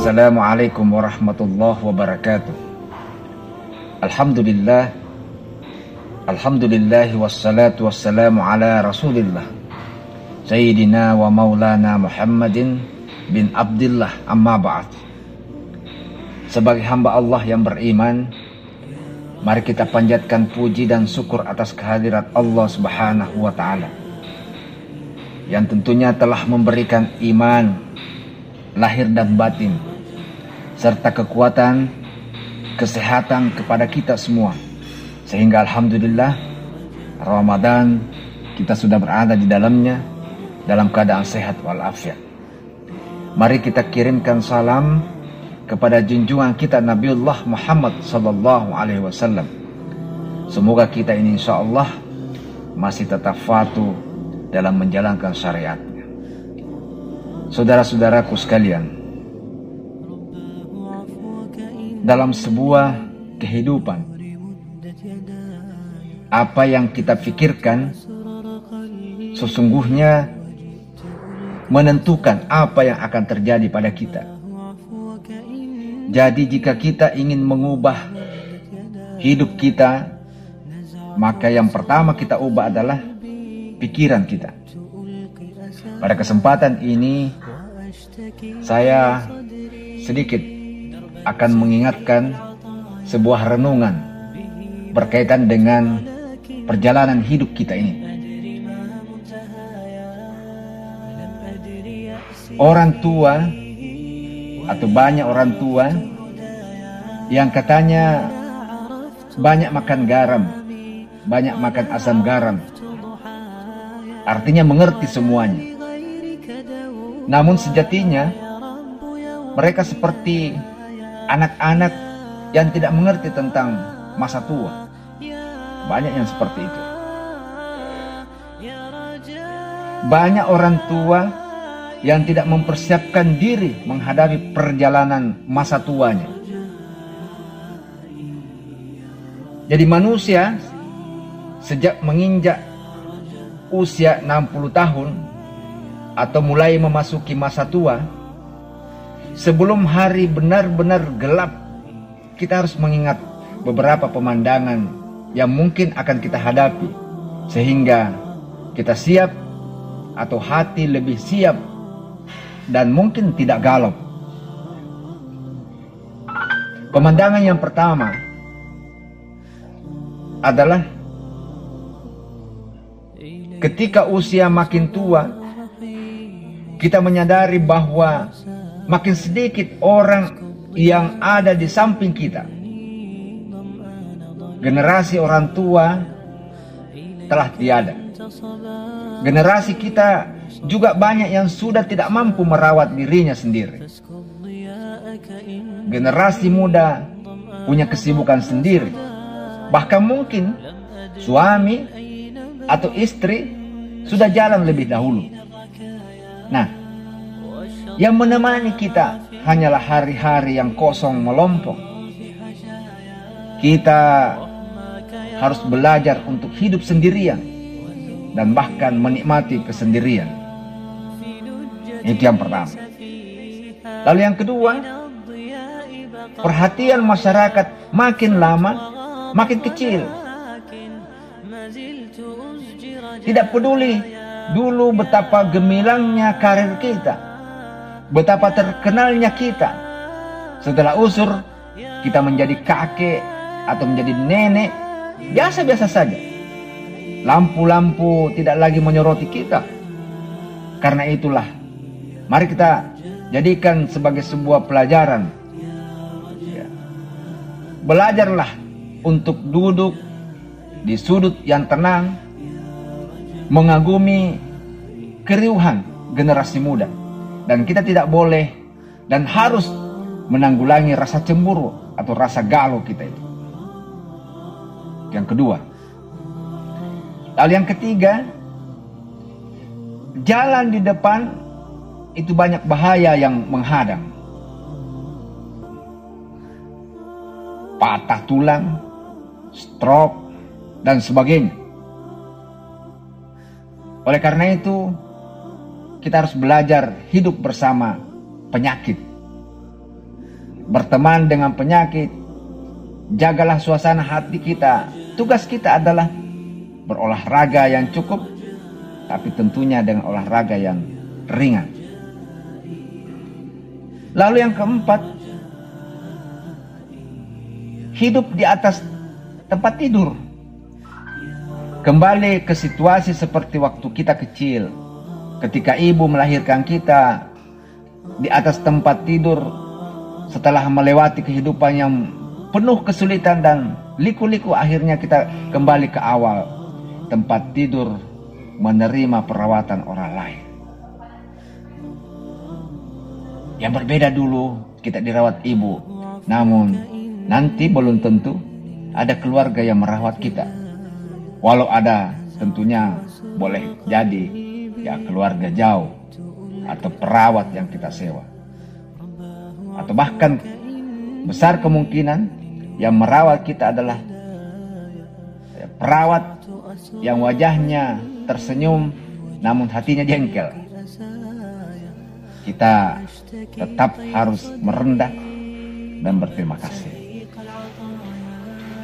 Assalamualaikum warahmatullahi wabarakatuh. Alhamdulillah wassalatu wassalamu ala Rasulillah Sayyidina wa maulana Muhammadin bin Abdillah, amma ba'd. Sebagai hamba Allah yang beriman, mari kita panjatkan puji dan syukur atas kehadirat Allah Subhanahu wa ta'ala yang tentunya telah memberikan iman lahir dan batin serta kekuatan, kesehatan kepada kita semua, sehingga alhamdulillah Ramadan kita sudah berada di dalamnya dalam keadaan sehat walafiat. Mari kita kirimkan salam kepada junjungan kita Nabiullah Muhammad sallallahu alaihi wasallam. Semoga kita ini insyaallah masih tetap patuh dalam menjalankan syariatnya. Saudara-saudaraku sekalian, dalam sebuah kehidupan, apa yang kita pikirkan sesungguhnya menentukan apa yang akan terjadi pada kita. Jadi jika kita ingin mengubah hidup kita, maka yang pertama kita ubah adalah pikiran kita. Pada kesempatan ini saya sedikit akan mengingatkan sebuah renungan berkaitan dengan perjalanan hidup kita ini. Orang tua atau banyak orang tua yang katanya banyak makan garam, banyak makan asam garam, artinya mengerti semuanya. Namun sejatinya mereka seperti anak-anak yang tidak mengerti tentang masa tua. Banyak yang seperti itu. Banyak orang tua yang tidak mempersiapkan diri menghadapi perjalanan masa tuanya. Jadi manusia sejak menginjak usia 60 tahun atau mulai memasuki masa tua, sebelum hari benar-benar gelap, kita harus mengingat beberapa pemandangan yang mungkin akan kita hadapi, sehingga kita siap atau hati lebih siap dan mungkin tidak galau. Pemandangan yang pertama adalah ketika usia makin tua, kita menyadari bahwa makin sedikit orang yang ada di samping kita. Generasi orang tua telah tiada. Generasi kita juga banyak yang sudah tidak mampu merawat dirinya sendiri. Generasi muda punya kesibukan sendiri. Bahkan mungkin suami atau istri sudah jalan lebih dahulu. Nah, yang menemani kita hanyalah hari-hari yang kosong melompong. Kita harus belajar untuk hidup sendirian dan bahkan menikmati kesendirian. Itu yang pertama. Lalu yang kedua, perhatian masyarakat makin lama makin kecil. Tidak peduli dulu betapa gemilangnya karir kita, betapa terkenalnya kita. Setelah usur, kita menjadi kakek atau menjadi nenek, biasa-biasa saja. Lampu-lampu tidak lagi menyoroti kita. Karena itulah, mari kita jadikan sebagai sebuah pelajaran. Belajarlah untuk duduk di sudut yang tenang, mengagumi keriuhan generasi muda. Dan kita tidak boleh dan harus menanggulangi rasa cemburu atau rasa galau kita itu. Yang kedua. Lalu yang ketiga, jalan di depan itu banyak bahaya yang menghadang. Patah tulang, stroke, dan sebagainya. Oleh karena itu, kita harus belajar hidup bersama penyakit. berteman dengan penyakit, jagalah suasana hati kita. Tugas kita adalah berolahraga yang cukup, tapi tentunya dengan olahraga yang ringan. Lalu yang keempat, hidup di atas tempat tidur. Kembali ke situasi seperti waktu kita kecil, ketika ibu melahirkan kita di atas tempat tidur setelah melewati kehidupan yang penuh kesulitan dan liku-liku. Akhirnya kita kembali ke awal, tempat tidur menerima perawatan orang lain. Yang berbeda dulu kita dirawat ibu, namun nanti belum tentu ada keluarga yang merawat kita. Walau ada, tentunya boleh jadi ya keluarga jauh atau perawat yang kita sewa, atau bahkan besar kemungkinan yang merawat kita adalah perawat yang wajahnya tersenyum namun hatinya jengkel. Kita tetap harus merendah dan berterima kasih.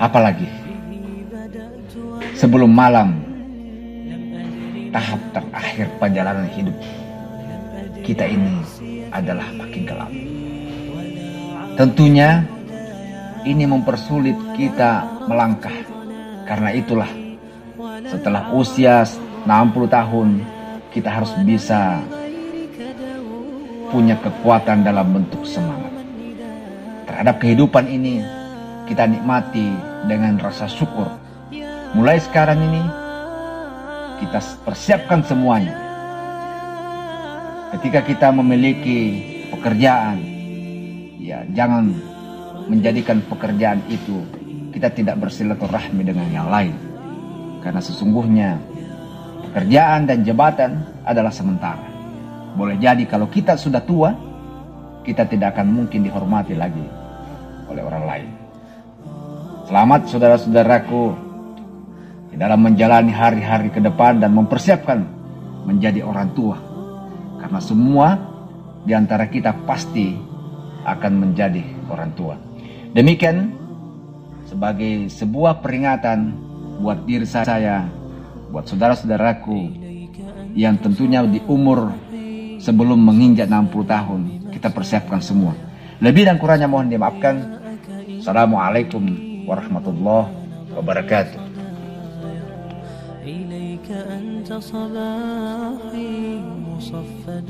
Apalagi sebelum malam, tahap terakhir perjalanan hidup kita ini adalah makin gelap. Tentunya ini mempersulit kita melangkah. Karena itulah setelah usia 60 tahun kita harus bisa punya kekuatan dalam bentuk semangat. Terhadap kehidupan ini kita nikmati dengan rasa syukur. Mulai sekarang ini kita persiapkan semuanya. Ketika kita memiliki pekerjaan, ya jangan menjadikan pekerjaan itu kita tidak bersilaturahmi dengan yang lain. Karena sesungguhnya pekerjaan dan jabatan adalah sementara. Boleh jadi kalau kita sudah tua, kita tidak akan mungkin dihormati lagi oleh orang lain. Selamat saudara-saudaraku di dalam menjalani hari-hari ke depan dan mempersiapkan menjadi orang tua. Karena semua di antara kita pasti akan menjadi orang tua. Demikian sebagai sebuah peringatan buat diri saya, buat saudara-saudaraku yang tentunya di umur sebelum menginjak 60 tahun, kita persiapkan semua. Lebih dan kurangnya mohon dimaafkan. Assalamualaikum warahmatullahi wabarakatuh. إليك أنت صباحي مصفد